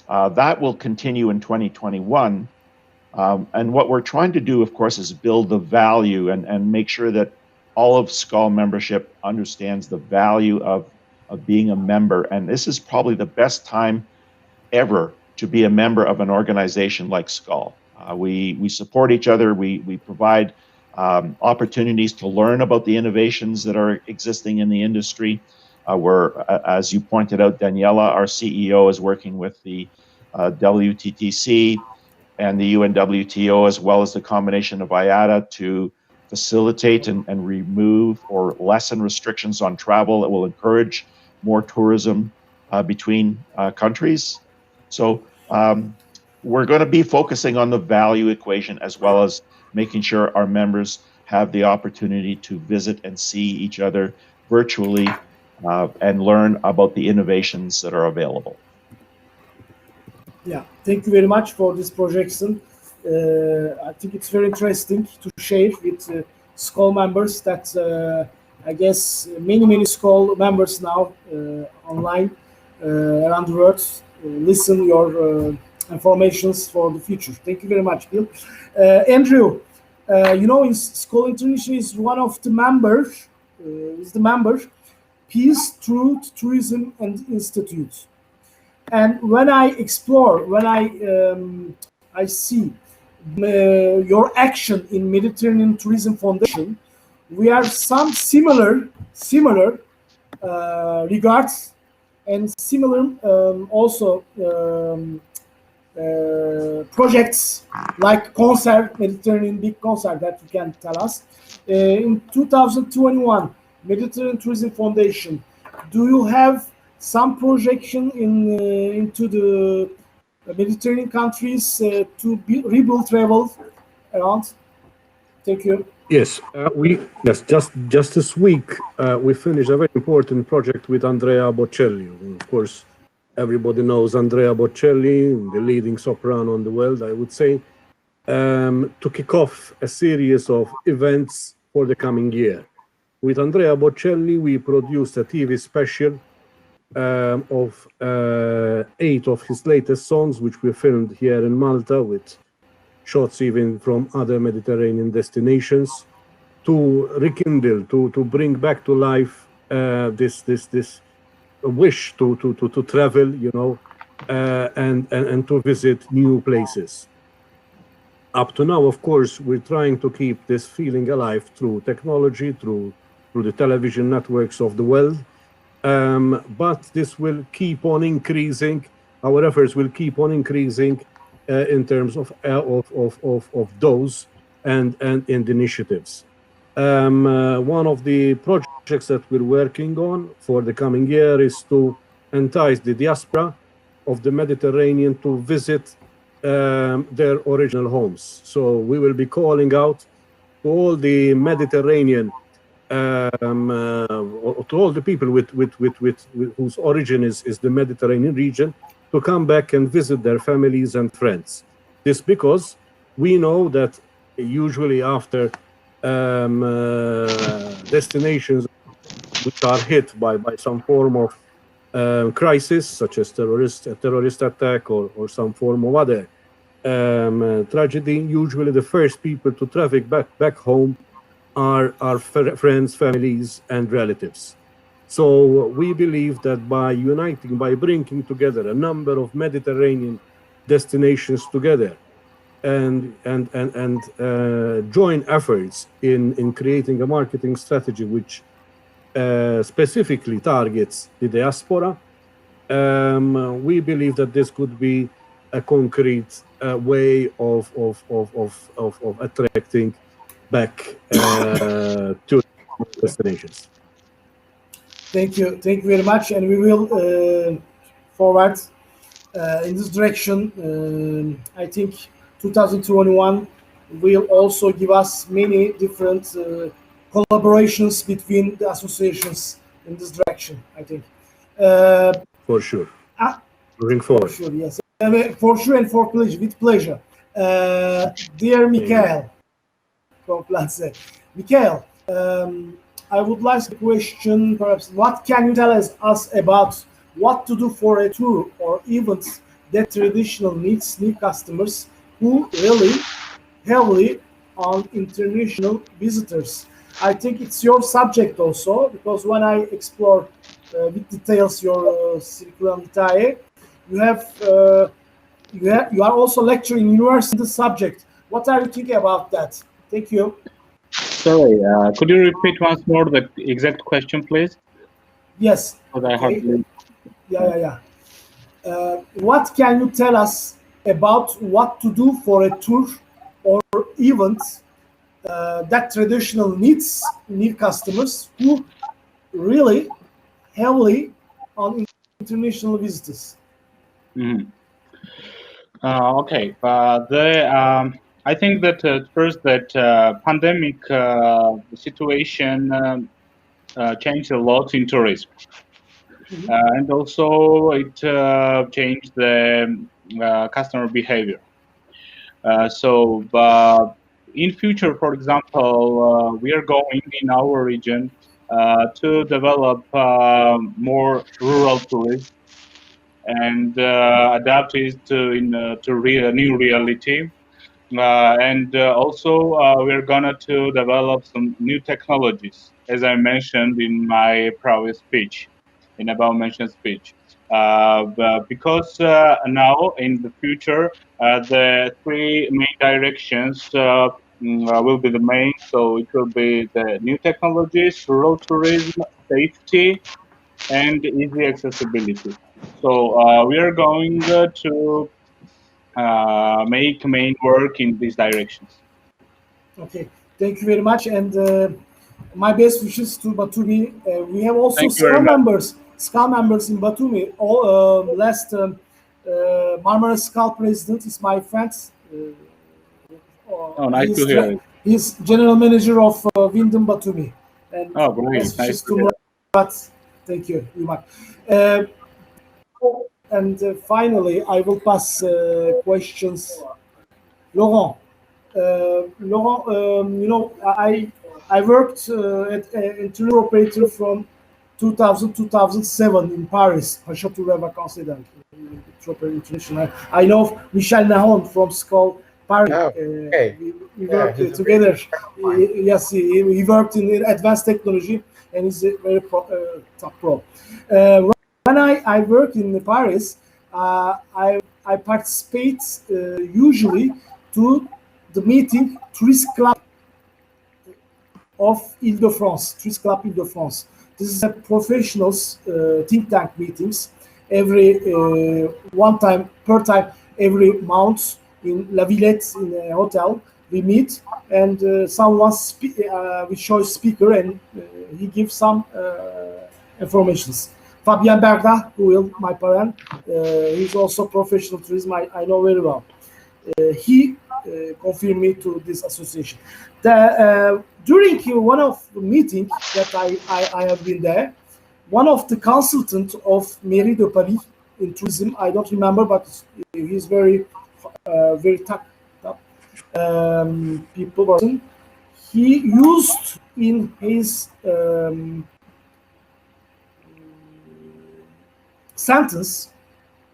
That will continue in 2021. And what we're trying to do, of course, is build the value and make sure that all of SKAL membership understands the value of being a member. And this is probably the best time ever to be a member of an organization like SKAL. We support each other. We provide opportunities to learn about the innovations that are existing in the industry. As you pointed out, Daniela, our CEO, is working with the WTTC and the UNWTO, as well as the combination of Ajara, to facilitate and remove or lessen restrictions on travel that will encourage more tourism between countries. So we're going to be focusing on the value equation, as well as making sure our members have the opportunity to visit and see each other virtually and learn about the innovations that are available.
Yeah, thank you very much for this projection. I think it's very interesting to share with SKAL members that I guess many SKAL members now online around the world listen your informations for the future. Thank you very much, Bill. Andrew, you know, SKAL International is one of the members, Peace, Truth, Tourism and Institute. And when I explore, when I see your action in Mediterranean Tourism Foundation, we are some similar regards and similar also projects like concert, Mediterranean big concert that you can tell us. In 2021, Mediterranean Tourism Foundation, do you have some projection into the Mediterranean countries to rebuild travel around? Thank you.
Yes, just this week we finished a very important project with Andrea Bocelli. Of course, everybody knows Andrea Bocelli, the leading soprano in the world, I would say, to kick off a series of events for the coming year. With Andrea Bocelli, we produced a TV special of 8 of his latest songs, which we filmed here in Malta, with shots even from other Mediterranean destinations, to rekindle, to bring back to life this wish to travel, you know, and to visit new places. Up to now, of course, we're trying to keep this feeling alive through technology, through the television networks of the world. But this will keep on increasing. Our efforts will keep on increasing in terms of those and initiatives. One of the projects that we're working on for the coming year is to entice the diaspora of the Mediterranean to visit their original homes. So we will be calling out to all the Mediterranean, to all the people with whose origin is the Mediterranean region, to come back and visit their families and friends. This because we know that usually after destinations which are hit by some form of crisis, such as a terrorist attack or some form of other tragedy, usually the first people to traffic back home are our friends, families, and relatives. So we believe that by uniting, by bringing together a number of Mediterranean destinations together, and join efforts in creating a marketing strategy which specifically targets the diaspora, we believe that this could be a concrete way of attracting back to destinations.
Thank you very much, and we will forward in this direction. I think 2021 will also give us many different collaborations between the associations in this direction, I think.
For sure. Moving forward.
For sure, yes. For sure and for pleasure, with pleasure. Dear Mikheil, Koplatadze. Mikheil, I would like to question perhaps what can you tell us about what to do for a tour or event that traditional needs new customers who rely heavily on international visitors? I think it's your subject also, because when I explore with details your curriculum vitae, you are also lecturing in university the subject. What are you thinking about that? Thank you.
Sorry, could you repeat once more the exact question, please?
Yes.
Okay.
Yeah. What can you tell us about what to do for a tour or event that traditional needs new customers who really heavily on international visitors?
Mm-hmm. Okay. I think that first that pandemic situation changed a lot in tourism, and also it changed the customer behavior. So in future, for example, we are going in our region to develop more rural tourism and adapt it to new reality. And also we're gonna to develop some new technologies, as I mentioned in my previous speech, in about mentioned speech. Because now in the future, the three main directions will be the main. So it will be the new technologies, rural tourism, safety, and easy accessibility. So we are going to make main work in these directions.
Okay, thank you very much, and my best wishes to Batumi. We have also SKAL members in Batumi. All last Marmara SKAL president is my friend.
Nice to hear.
He's general manager of Wyndham Batumi. And
great! Nice to hear.
Thank you, Yumak. And finally, I will pass questions. Laurent, I worked at an tour operator from 2000 2007 in Paris, Château Vacances International. I know Michel Nahon from SKAL Paris. We worked together. Yes, he worked in advanced technology and is a very top pro. When I work in Paris, I participate usually to the meeting Tourist Club of Ile-de-France, Tourist Club Ile-de-France. This is a professionals think tank meetings every one time per time every month in La Villette in a hotel. We meet and someone we show speaker and he gives some informations. Fabien Berda, who will my parent, he's also professional tourism. I know very well. He confirmed me to this association. During one of the meetings that I have been there, one of the consultants of Mairie de Paris in tourism, I don't remember, but he's very top people person. He used in his sentence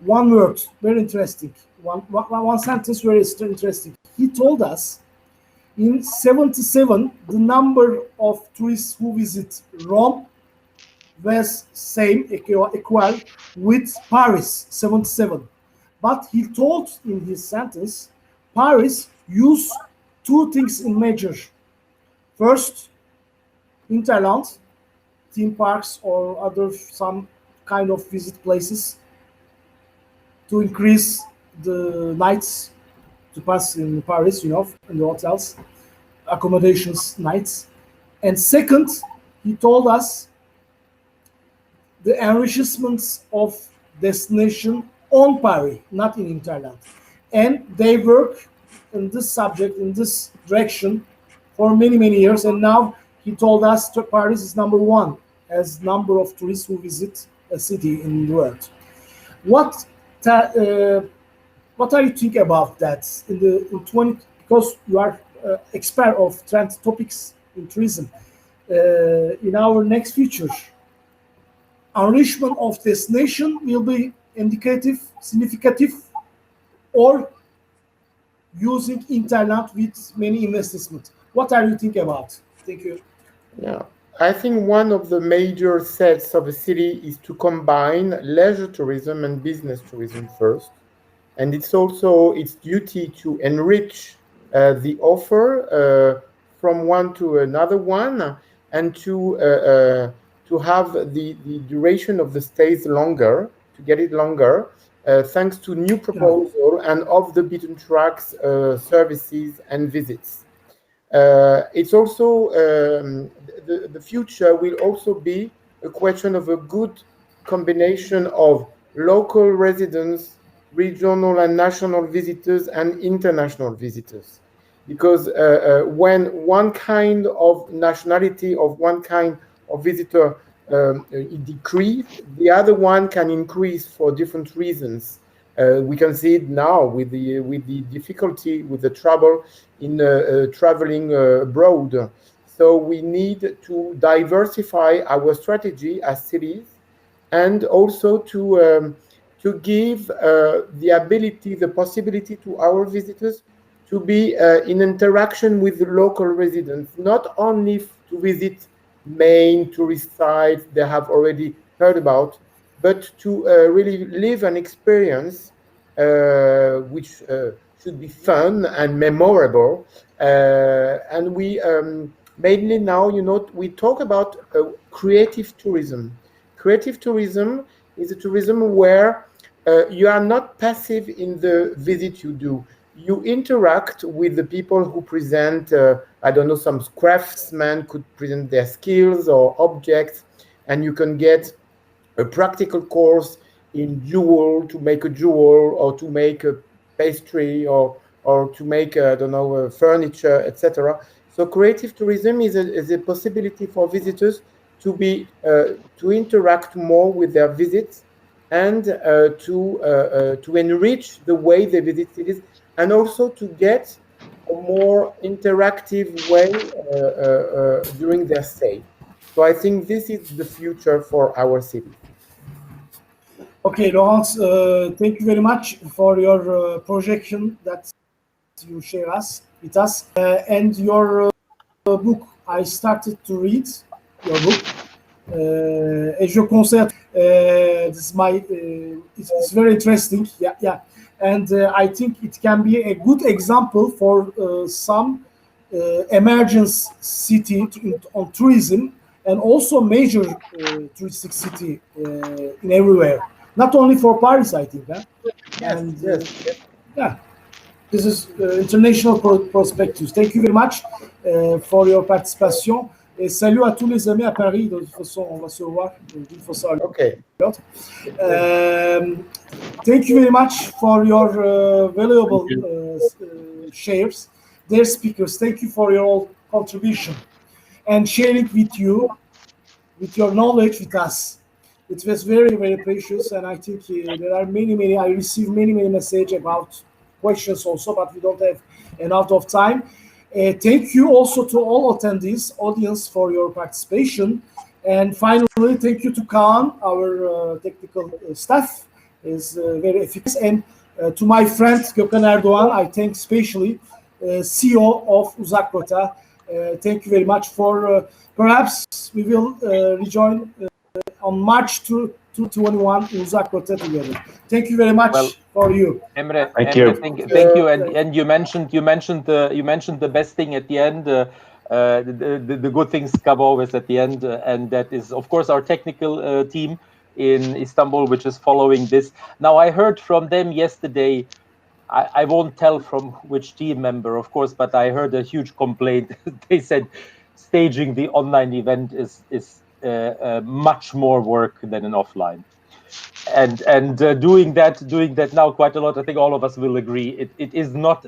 one word, very interesting. One sentence very interesting. He told us in 77 the number of tourists who visit Rome was same equal with Paris 77. But he told in his sentence Paris use two things in major. First, interland, theme parks or other some kind of visit places to increase the nights to pass in Paris, in the hotels, accommodations, nights. And second, he told us the enrichments of destination on Paris, not in Interland. And they work in this subject, in this direction for many, many years. And now he told us Paris is number one as number of tourists who visit a city in the world. What are you think about that in 20? Because you are expert of trend topics in tourism. In our next future, enrichment of destination will be indicative, significative, or using internet with many investments. What are you thinking about? Thank you.
Yeah, I think one of the major sets of a city is to combine leisure tourism and business tourism first. And it's also its duty to enrich the offer from one to another one, and to have the duration of the stays longer, to get it longer, thanks to new proposal and off the beaten tracks services and visits. It's also the future will also be a question of a good combination of local residents, regional and national visitors, and international visitors. Because when one kind of nationality of one kind of visitor decrease, the other one can increase for different reasons. We can see it now with the difficulty with the trouble in traveling abroad. So we need to diversify our strategy as cities, and also to give the ability, the possibility to our visitors to be in interaction with the local residents, not only to visit main tourist sites they have already heard about, but to really live an experience which should be fun and memorable. And we mainly now, we talk about creative tourism. Creative tourism is a tourism where you are not passive in the visit you do. You interact with the people who present, I don't know, some craftsmen could present their skills or objects, and you can get a practical course in jewel, to make a jewel, or to make a pastry, or to make, I don't know, furniture, etc. So creative tourism is a possibility for visitors to be to interact more with their visits, and to enrich the way they visit cities, and also to get a more interactive way during their stay. So I think this is the future for our city.
Okay, Laurence, thank you very much for your projection that you share with us, and your book. I started to read your book. Et je conseille. This is my. It's very interesting. Yeah. And I think it can be a good example for some emergence city on tourism and also major touristic city in everywhere. Not only for Paris, I think. Huh?
Yes,
And
yes.
yeah, this is international prospectus. Thank you very much for your participation. Et salut à tous les amis à Paris. De toute façon, on va se voir d'une façon à
Okay.
l'autre. Thank you very much for your valuable shares. Dear speakers, thank you for your all contribution and sharing with you, with your knowledge with us. It was very, very precious, and I think there are many, I receive many messages about questions also, but we don't have enough of time. Thank you also to all attendees, audience, for your participation. And finally, thank you to Kaan, our technical staff, is very efficacious. And to my friend Gökhan Erdoğan, I thank especially CEO of Uzakrota. Thank you very much for, perhaps we will rejoin on March 2021 in Uzakrota together. Thank you very much for you.
Emre,
Thank
Emre,
you.
thank you. And you mentioned the best thing at the end. The good things come always at the end, and that is, of course, our technical team in Istanbul, which is following this. Now, I heard from them yesterday. I won't tell from which team member, of course, but I heard a huge complaint. They said staging the online event is much more work than an offline. And doing that now quite a lot. I think all of us will agree. It is not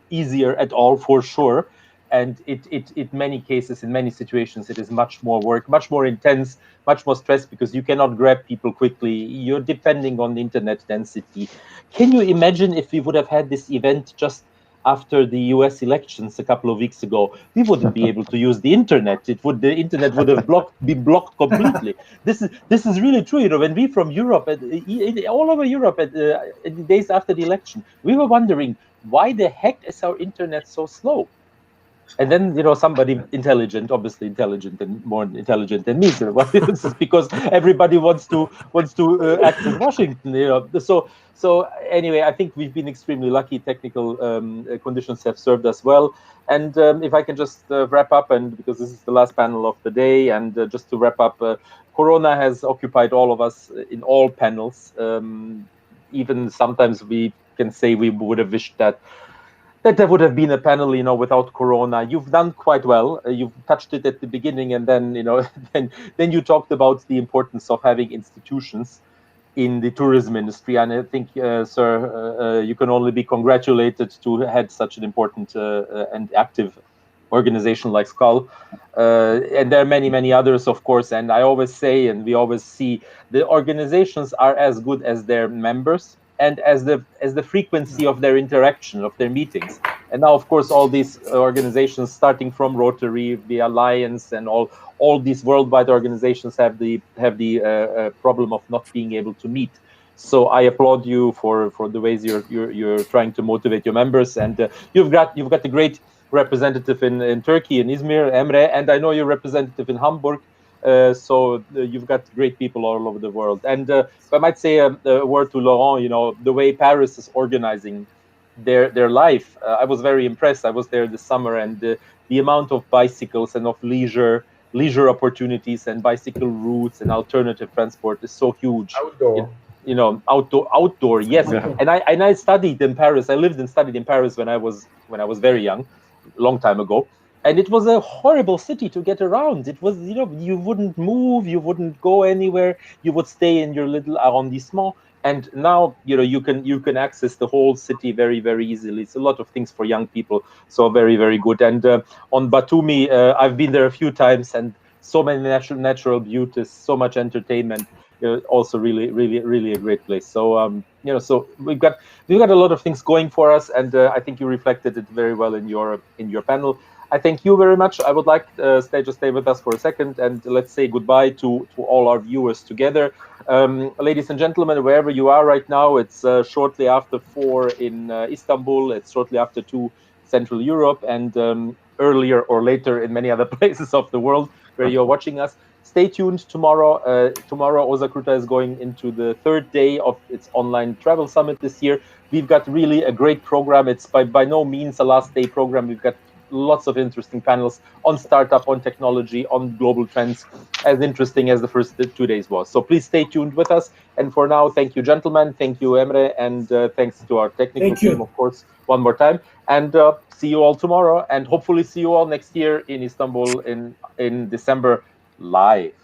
easier at all, for sure. And it many cases, in many situations, it is much more work, much more intense, much more stress, because you cannot grab people quickly. You're depending on the internet density. Can you imagine if we would have had this event just after the US elections a couple of weeks ago? We wouldn't be able to use the internet. The internet would have been blocked completely. This is really true. You know, when we from Europe, all over Europe, in the days after the election, we were wondering, why the heck is our internet so slow? And then, you know, somebody intelligent, obviously intelligent and more intelligent than me, so this is because everybody wants to access Washington, you know. So anyway, I think we've been extremely lucky. Technical conditions have served us well. And if I can just wrap up, and because this is the last panel of the day, and just to wrap up, Corona has occupied all of us in all panels. Even sometimes we can say we would have wished that there would have been a panel, you know, without Corona. You've done quite well. You've touched it at the beginning, and then, you know, then you talked about the importance of having institutions in the tourism industry. And I think, sir, you can only be congratulated to have such an important and active organization like SKAL. And there are many others, of course. And I always say, and we always see, the organizations are as good as their members, and as the frequency of their interaction, of their meetings. And now, of course, all these organizations, starting from Rotary, the Alliance, and all these worldwide organizations have the problem of not being able to meet. So I applaud you for the ways you're trying to motivate your members, and you've got a great representative in Turkey, in Izmir, Emre, and I know you're representative in Hamburg. So you've got great people all over the world. And if I might say a word to Laurent, you know, the way Paris is organizing their life, I was very impressed. I was there this summer, and the amount of bicycles and of leisure opportunities and bicycle routes and alternative transport is so huge.
Outdoor.
You know, outdoor, yes.
Yeah.
And I studied in Paris. I lived and studied in Paris when I was very young, a long time ago. And it was a horrible city to get around. It was, you know, you wouldn't move, you wouldn't go anywhere. You would stay in your little arrondissement. And now, you know, you can access the whole city very easily. It's a lot of things for young people. So very good. And on Batumi, I've been there a few times, and so many natural beauties, so much entertainment. Also really a great place. So you know, so we've got a lot of things going for us, and I think you reflected it very well in your panel. I thank you very much. I would like stay with us for a second, and let's say goodbye to all our viewers together. Ladies and gentlemen, wherever you are right now, it's shortly after 4 in Istanbul. It's shortly after 2 Central Europe, and earlier or later in many other places of the world where you're watching us. Stay tuned tomorrow. Tomorrow, Uzakrota is going into the 3rd day of its online travel summit this year. We've got really a great program. It's by no means a last day program. We've got lots of interesting panels on startup, on technology, on global trends, as interesting as the first 2 days was. So please stay tuned with us. And for now, thank you, gentlemen. Thank you, Emre. And thanks to our technical
Thank you.
team, of course, one more time. And see you all tomorrow. And hopefully see you all next year in Istanbul in December live.